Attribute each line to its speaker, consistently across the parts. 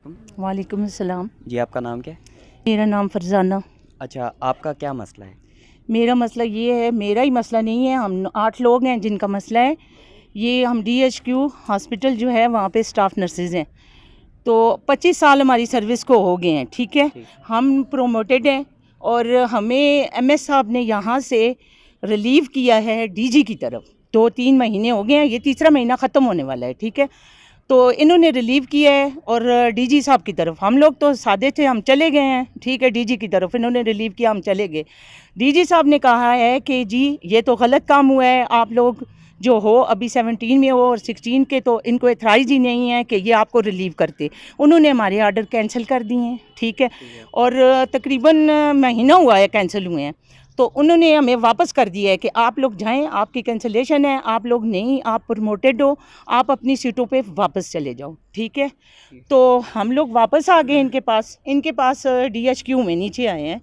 Speaker 1: वालेकुम अस्सलाम।
Speaker 2: जी, आपका नाम क्या है?
Speaker 1: मेरा नाम फरजाना।
Speaker 2: अच्छा, आपका क्या मसला है?
Speaker 1: मेरा मसला ये है, मेरा ही मसला नहीं है, हम 8 लोग हैं जिनका मसला है। ये हम DHQ हॉस्पिटल जो है वहाँ पे स्टाफ नर्सेज हैं। तो 25 साल हमारी सर्विस को हो गए हैं, ठीक है। हम प्रोमोटेड हैं और हमें MS साहब ने यहाँ से रिलीव किया है DG की तरफ। 2-3 महीने हो गए हैं, ये तीसरा महीना ख़त्म होने वाला है, ठीक है। तो इन्होंने रिलीव किया है और DG साहब की तरफ, हम लोग तो सादे थे, हम चले गए हैं, ठीक है। DG की तरफ इन्होंने रिलीव किया, हम चले गए। DG साहब ने कहा है कि जी ये तो गलत काम हुआ है, आप लोग जो हो अभी 17 में हो और 16 के, तो इनको एथराइज ही नहीं है कि ये आपको रिलीव करते। उन्होंने हमारे आर्डर कैंसिल कर दिए हैं, ठीक है। और तकरीबन महीना हुआ है कैंसिल हुए हैं। तो उन्होंने हमें वापस कर दिया है कि आप लोग जाएं, आपकी कैंसिलेशन है, आप लोग नहीं, आप प्रमोटेड हो, आप अपनी सीटों पे वापस चले जाओ, ठीक है। तो हम लोग वापस आ गए इनके पास DHQ में नीचे आए हैं।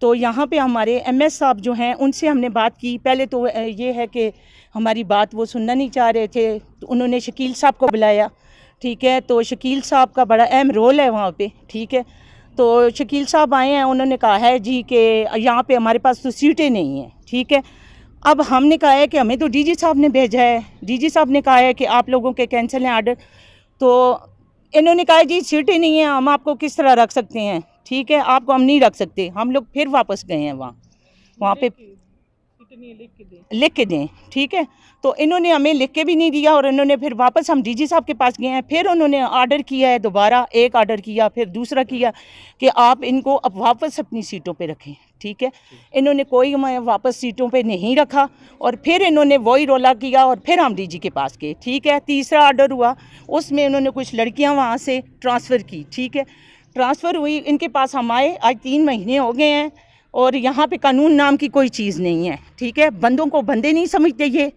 Speaker 1: तो यहाँ पे हमारे MS साहब जो हैं उनसे हमने बात की। पहले तो ये है कि हमारी बात वो सुनना नहीं चाह रहे थे, तो उन्होंने शकील साहब को बुलाया, ठीक है। तो शकील साहब का बड़ा अहम रोल है वहाँ पे, ठीक है। तो शकील साहब आए हैं, उन्होंने कहा है जी कि यहाँ पे हमारे पास तो सीटें नहीं हैं, ठीक है। अब हमने कहा है कि हमें तो DG साहब ने भेजा है, DG साहब ने कहा है कि आप लोगों के कैंसिल हैं आर्डर। तो इन्होंने कहा जी सीटें नहीं हैं, हम आपको किस तरह रख सकते हैं, ठीक है, आपको हम नहीं रख सकते। हम लोग फिर वापस गए हैं वहाँ पे लिख के दें, ठीक है। तो इन्होंने हमें लिख के भी नहीं दिया और इन्होंने फिर वापस, हम DG साहब के पास गए हैं, फिर उन्होंने आर्डर किया है दोबारा, एक आर्डर किया, फिर दूसरा किया कि आप इनको अब वापस अपनी सीटों पे रखें, ठीक है। इन्होंने कोई हमें वापस सीटों पे नहीं रखा और फिर इन्होंने वही रोला किया और फिर हम DG के पास गए, ठीक है। तीसरा आर्डर हुआ, उसमें इन्होंने कुछ लड़कियाँ वहाँ से ट्रांसफ़र की, ठीक है। ट्रांसफ़र हुई, इनके पास हम आए, आज 3 महीने हो गए हैं और यहाँ पे कानून नाम की कोई चीज़ नहीं है, ठीक है। बंदों को बंदे नहीं समझते, ये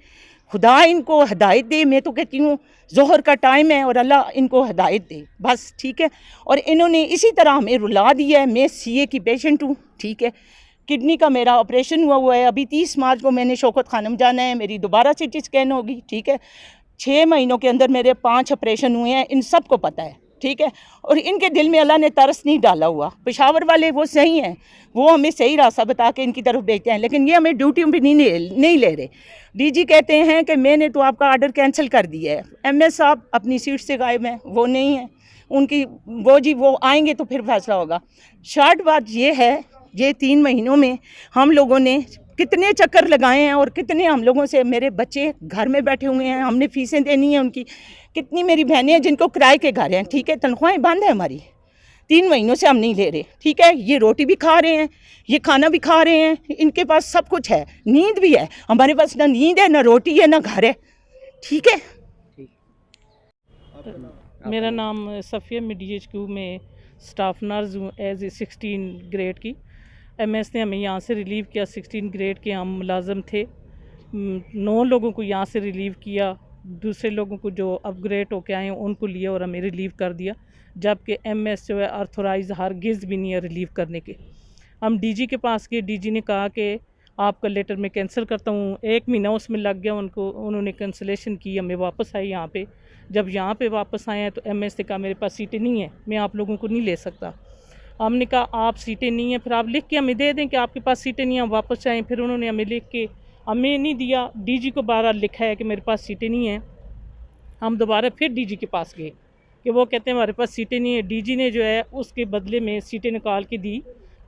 Speaker 1: खुदा इनको हिदायत दे। मैं तो कहती हूँ ज़ोहर का टाइम है और अल्लाह इनको हिदायत दे, बस, ठीक है। और इन्होंने इसी तरह हमें रुला दिया है। मैं CA की पेशेंट हूँ, ठीक है। किडनी का मेरा ऑपरेशन हुआ है, अभी 30 मार्च को मैंने शौकत खानम जाना है, मेरी दोबारा CT स्कैन होगी, ठीक है। 6 महीनों के अंदर मेरे 5 ऑपरेशन हुए हैं, इन सबको पता है, ठीक है। और इनके दिल में अल्लाह ने तरस नहीं डाला हुआ। पेशावर वाले वो सही हैं, वो हमें सही रास्ता बता के इनकी तरफ भेजते हैं, लेकिन ये हमें ड्यूटियों पे नहीं ले रहे। DG कहते हैं कि मैंने तो आपका आर्डर कैंसिल कर दिया है। MS साहब अपनी सीट से गायब हैं, वो नहीं है उनकी, वो आएंगे तो फिर फैसला होगा। शॉर्ट बात ये है, ये 3 महीनों में हम लोगों ने कितने चक्कर लगाए हैं और कितने हम लोगों से, मेरे बच्चे घर में बैठे हुए हैं, हमने फीसें देनी है उनकी। कितनी मेरी बहनें हैं जिनको किराए के घर हैं, ठीक है, तनख्वाहें बंद है हमारी, 3 महीनों से हम नहीं ले रहे, ठीक है। ये रोटी भी खा रहे हैं, ये खाना भी खा रहे हैं, इनके पास सब कुछ है, नींद भी है, हमारे पास ना नींद है, ना रोटी है, ना घर है, ठीक है।
Speaker 3: मेरा नाम सफ़िया, मैं DHQ में स्टाफ नर्स हूँ एज ए 16 ग्रेड की। MS ने हमें यहाँ से रिलीव किया, 16 ग्रेड के हम मुलाजम थे। 9 लोगों को यहाँ से रिलीव किया, दूसरे लोगों को जो अपग्रेड होके आए हैं उनको लिया और हमें रिलीव कर दिया, जबकि MS जो है अर्थोराइज हरगिज़ भी नहीं है रिलीव करने के। हम DG के पास गए, DG ने कहा कि आपका लेटर मैं कैंसिल करता हूँ। 1 महीना उसमें लग गया उनको, उन्होंने कैंसिलेशन की, हमें वापस आए यहाँ पे। जब यहाँ पे वापस आए हैं तो MS ने कहा मेरे पास सीटें नहीं हैं, मैं आप लोगों को नहीं ले सकता। हमने कहा आप सीटें नहीं हैं, फिर आप लिख के हमें दे दें कि आपके पास सीटें नहीं हैं, हम वापस आएँ। फिर उन्होंने हमें लिख के हमें नहीं दिया, DG को बारह लिखा है कि मेरे पास सीटें नहीं हैं। हम दोबारा फिर DG के पास गए कि वो कहते हैं हमारे पास सीटें नहीं है। DG ने जो है उसके बदले में सीटें निकाल के दी,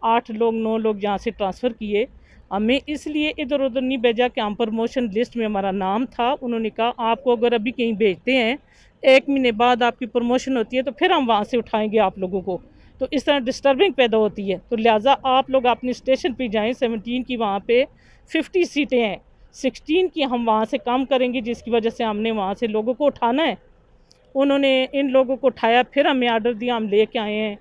Speaker 3: 8 लोग 9 लोग यहाँ से ट्रांसफ़र किए। हमें इसलिए इधर उधर नहीं भेजा कि हम प्रमोशन लिस्ट में हमारा नाम था। उन्होंने कहा आपको अगर अभी कहीं भेजते हैं, 1 महीने बाद आपकी प्रमोशन होती है तो फिर हम वहाँ से उठाएंगे आप लोगों को, तो इस तरह डिस्टर्बिंग पैदा होती है। तो लिहाजा आप लोग अपनी स्टेशन पे जाएं। 17 की वहाँ पे 50 सीटें हैं, 16 की हम वहाँ से काम करेंगे, जिसकी वजह से हमने वहाँ से लोगों को उठाना है। उन्होंने इन लोगों को उठाया, फिर हमें आर्डर दिया, हम लेके आए हैं,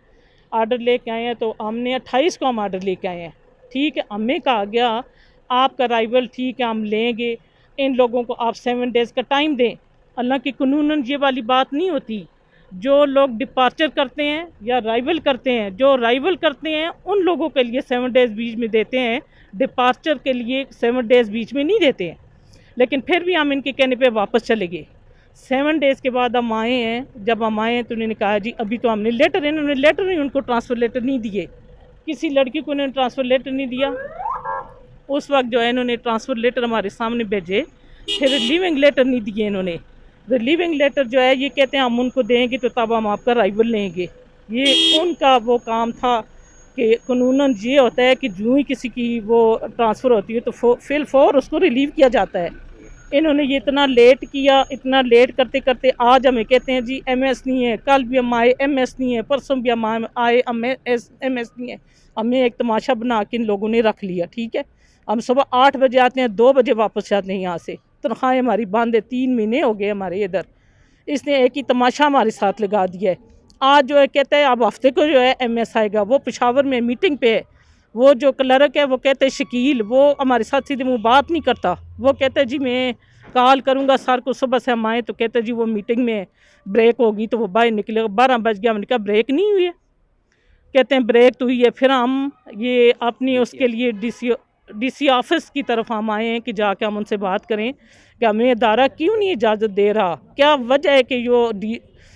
Speaker 3: आर्डर लेके आए हैं। तो हमने 28 को हम आर्डर लेके आए हैं, ठीक है। हमें कहा गया आपका राइवल ठीक है हम लेंगे, इन लोगों को आप 7 डेज़ का टाइम दें। हालांकि कानूनन ये वाली बात नहीं होती। जो लोग डिपार्चर करते हैं या राइवल करते हैं, जो राइवल करते हैं उन लोगों के लिए 7 डेज़ बीच में देते हैं, डिपार्चर के लिए 7 डेज़ बीच में नहीं देते हैं। लेकिन फिर भी हम इनके कहने पे वापस चले गए। 7 डेज़ के बाद हम आए हैं। जब हम आए हैं तो उन्होंने कहा जी अभी तो हमने लेटर, इन्होंने लेटर नहीं, उनको ट्रांसफ़र लेटर नहीं दिए, किसी लड़की को इन्होंने ट्रांसफ़र लेटर नहीं दिया। उस वक्त जो है इन्होंने ट्रांसफ़र लेटर हमारे सामने भेजे, फिर रिलीविंग लेटर नहीं दिए इन्होंने। रिलीविंग लेटर जो है ये कहते हैं हम उनको देंगे तो तब हम आपका राइवल लेंगे। ये उनका वो काम था कि कानूनन ये होता है कि जो ही किसी की वो ट्रांसफ़र होती है तो फिल फॉर उसको रिलीव किया जाता है। इन्होंने ये इतना लेट किया, इतना लेट करते करते आज हमें कहते हैं जी एमएस नहीं है, कल भी हम आए एमएस नहीं है, परसों भी हम आए एमएस नहीं है। हमें एक तमाशा बना के इन लोगों ने रख लिया। ठीक है, हम सुबह 8 बजे आते हैं, 2 बजे वापस जाते हैं यहाँ से। तनख्वाहें हमारी बंद है, 3 महीने हो गए हमारे इधर। इसने एक ही तमाशा हमारे साथ लगा दिया है। आज जो है कहता है अब हफ्ते को जो है एमएस आएगा। वो पेशावर में मीटिंग पे है, वो जो क्लर्क है वो कहते हैं शकील, वो हमारे साथ सीधे मुँह बात नहीं करता। वो कहता है जी मैं कॉल करूँगा सर को, सुबह से हम आए तो कहते हैं जी वो मीटिंग में ब्रेक होगी तो वो बाहर निकलेगा। 12 बज गया, हमने कहा ब्रेक नहीं हुई है, कहते हैं ब्रेक तो हुई है। फिर हम ये अपनी उसके लिए डीसी ऑफिस की तरफ हम आए हैं कि जाके हम उनसे बात करें कि हमें अदारा क्यों नहीं इजाज़त दे रहा, क्या वजह है कि जो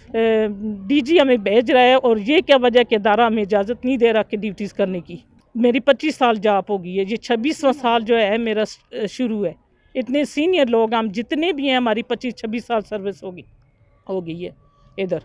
Speaker 3: डीजी हमें भेज रहा है और ये क्या वजह है कि अदारा हमें इजाज़त नहीं दे रहा कि ड्यूटीज़ करने की। मेरी 25 साल जॉब हो गई है, ये 26वां साल जो है मेरा शुरू है। इतने सीनियर लोग हम जितने भी हैं, हमारी 25-26 साल सर्विस हो गई है इधर।